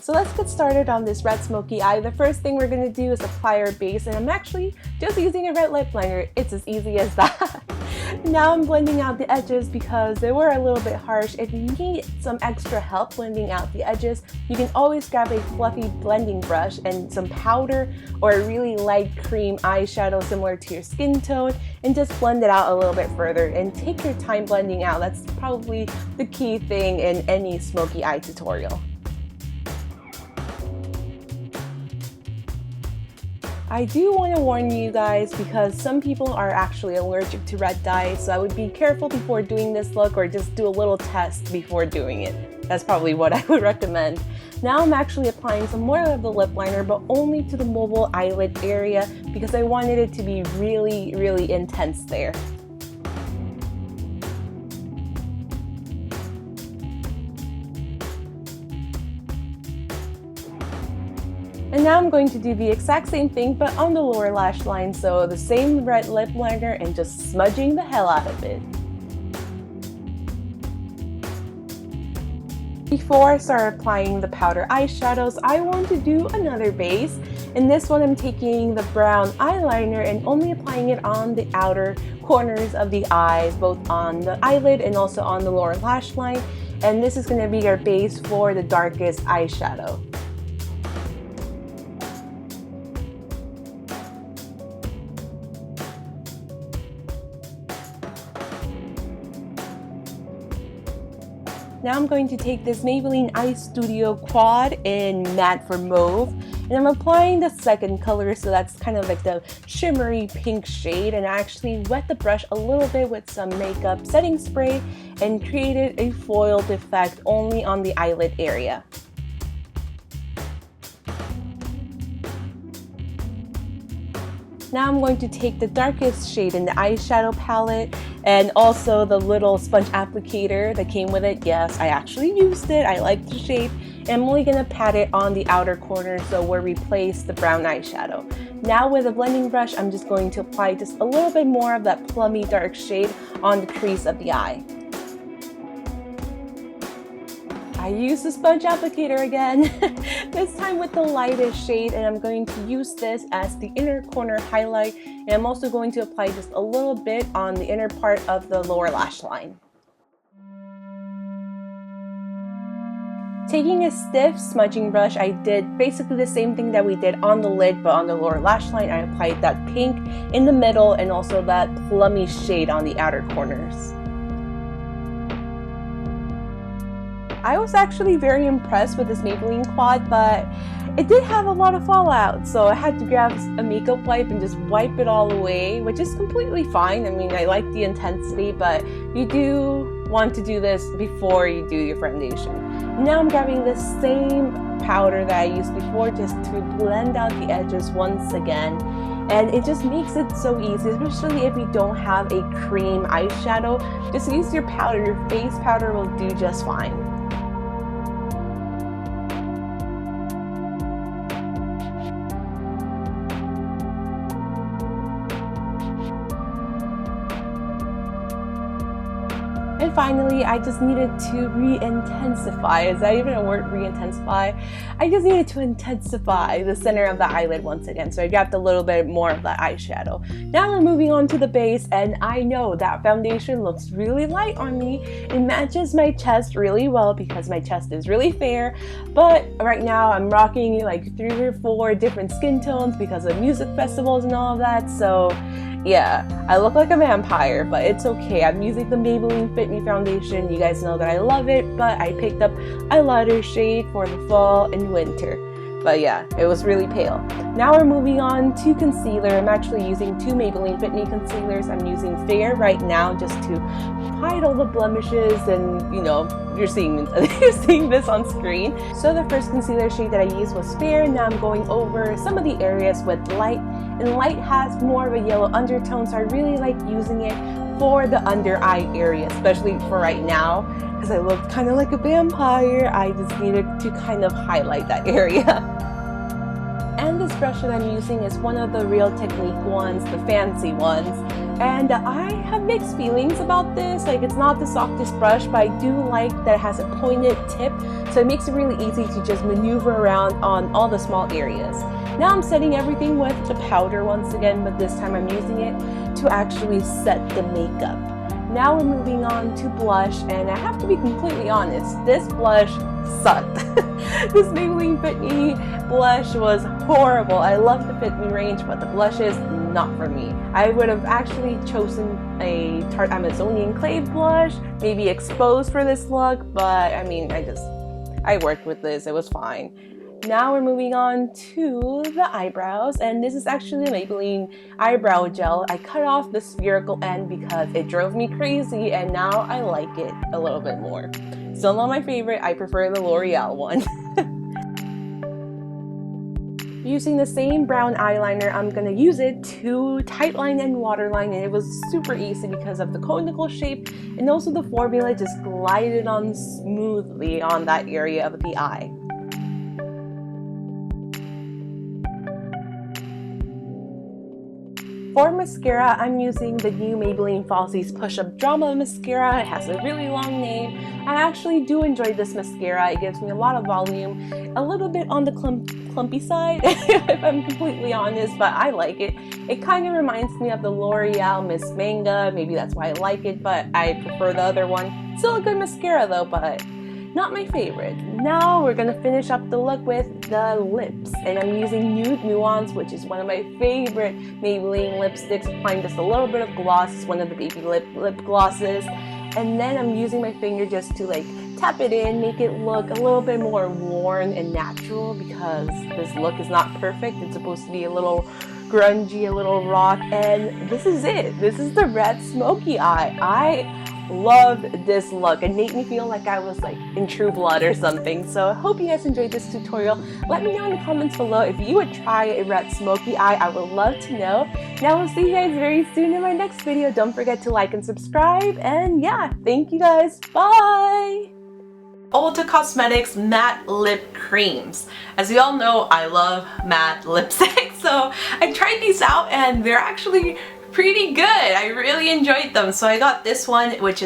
So let's get started on this red smoky eye. The first thing we're going to do is apply our base, and I'm actually just using a red lip liner. It's as easy as that. Now I'm blending out the edges because they were a little bit harsh. If you need some extra help blending out the edges, you can always grab a fluffy blending brush and some powder or a really light cream eyeshadow similar to your skin tone and just blend it out a little bit further and take your time blending out. That's probably the key thing in any smoky eye tutorial. I do want to warn you guys because some people are actually allergic to red dye, so I would be careful before doing this look or just do a little test before doing it. That's probably what I would recommend. Now I'm actually applying some more of the lip liner, but only to the mobile eyelid area because I wanted it to be really intense there. And now I'm going to do the exact same thing but on the lower lash line, so the same red lip liner and just smudging the hell out of it. Before I start applying the powder eyeshadows, I want to do another base. In this one I'm taking the brown eyeliner and only applying it on the outer corners of the eyes, both on the eyelid and also on the lower lash line. And this is going to be our base for the darkest eyeshadow. Now I'm going to take this Maybelline Eye Studio Quad in Matte for Mauve, and I'm applying the second color, so that's kind of like the shimmery pink shade, and I actually wet the brush a little bit with some makeup setting spray and created a foiled effect only on the eyelid area. Now I'm going to take the darkest shade in the eyeshadow palette and also the little sponge applicator that came with it. Yes, I actually used it. I like the shape. And I'm only going to pat it on the outer corner so where we place the brown eyeshadow. Now with a blending brush, I'm just going to apply just a little bit more of that plummy dark shade on the crease of the eye. I used the sponge applicator again, this time with the lightest shade, and I'm going to use this as the inner corner highlight, and I'm also going to apply just a little bit on the inner part of the lower lash line. Taking a stiff smudging brush, I did basically the same thing that we did on the lid, but on the lower lash line I applied that pink in the middle and also that plummy shade on the outer corners. I was actually very impressed with this Maybelline Quad, but it did have a lot of fallout, so I had to grab a makeup wipe and just wipe it all away, which is completely fine. I mean, I like the intensity, but you do want to do this before you do your foundation. Now I'm grabbing the same powder that I used before just to blend out the edges once again. And it just makes it so easy, especially if you don't have a cream eyeshadow. Just use your powder. Your face powder will do just fine. And finally, I just needed to re-intensify. Is that even a word, re-intensify? I just needed to intensify the center of the eyelid once again. So I grabbed a little bit more of that eyeshadow. Now we're moving on to the base, and I know that foundation looks really light on me. It matches my chest really well because my chest is really fair. But right now I'm rocking like 3 or 4 different skin tones because of music festivals and all of that. So yeah, I look like a vampire, but it's okay. I'm using the Maybelline Fit Me foundation. You guys know that I love it, but I picked up a lighter shade for the fall and winter. But yeah, it was really pale. Now we're moving on to concealer. I'm actually using 2 Maybelline Fit Me concealers. I'm using Fair right now just to hide all the blemishes, and you know, you're seeing this on screen. So the first concealer shade that I used was Fair. Now I'm going over some of the areas with Light, and Light has more of a yellow undertone, so I really like using it for the under eye area, especially for right now because I look kind of like a vampire. I just needed to kind of highlight that area. And this brush that I'm using is one of the Real Technique ones, the fancy ones. And I have mixed feelings about this. Like, it's not the softest brush, but I do like that it has a pointed tip, so it makes it really easy to just maneuver around on all the small areas. Now I'm setting everything with the powder once again, but this time I'm using it to actually set the makeup. Now we're moving on to blush, and I have to be completely honest, this blush sucked. This Maybelline Fit Me blush was horrible. I love the Fit Me range, but the blush is not for me. I would have actually chosen a Tarte Amazonian Clay blush, maybe exposed for this look, but I mean, I worked with this, it was fine. Now we're moving on to the eyebrows, and this is actually the Maybelline eyebrow gel. I cut off the spherical end because it drove me crazy, and now I like it a little bit more. Still not my favorite, I prefer the L'Oreal one. Using the same brown eyeliner, I'm gonna use it to tightline and waterline, and it was super easy because of the conical shape, and also the formula just glided on smoothly on that area of the eye. For mascara, I'm using the new Maybelline Falsies Push-Up Drama Mascara. It has a really long name. I actually do enjoy this mascara. It gives me a lot of volume, a little bit on the clumpy side, if I'm completely honest, but I like it. It kind of reminds me of the L'Oreal Miss Manga. Maybe that's why I like it, but I prefer the other one. Still a good mascara though, but not my favorite. Now we're gonna finish up the look with the lips, and I'm using Nude Nuance, which is one of my favorite Maybelline lipsticks. Applying just a little bit of gloss. It's one of the baby lip glosses, and then I'm using my finger just to like tap it in, make it look a little bit more worn and natural, because this look is not perfect. It's supposed to be a little grungy, a little rock, and this is it. This is the red smoky eye. I loved this look. It made me feel like I was like in True Blood or something. So I hope you guys enjoyed this tutorial. Let me know in the comments below if you would try a red smoky eye. I would love to know. Now we'll see you guys very soon in my next video. Don't forget to like and subscribe, and yeah, thank you guys. Bye! Ulta Cosmetics matte lip creams. As you all know, I love matte lipstick, so I tried these out and they're actually pretty good. I really enjoyed them. So I got this one, which is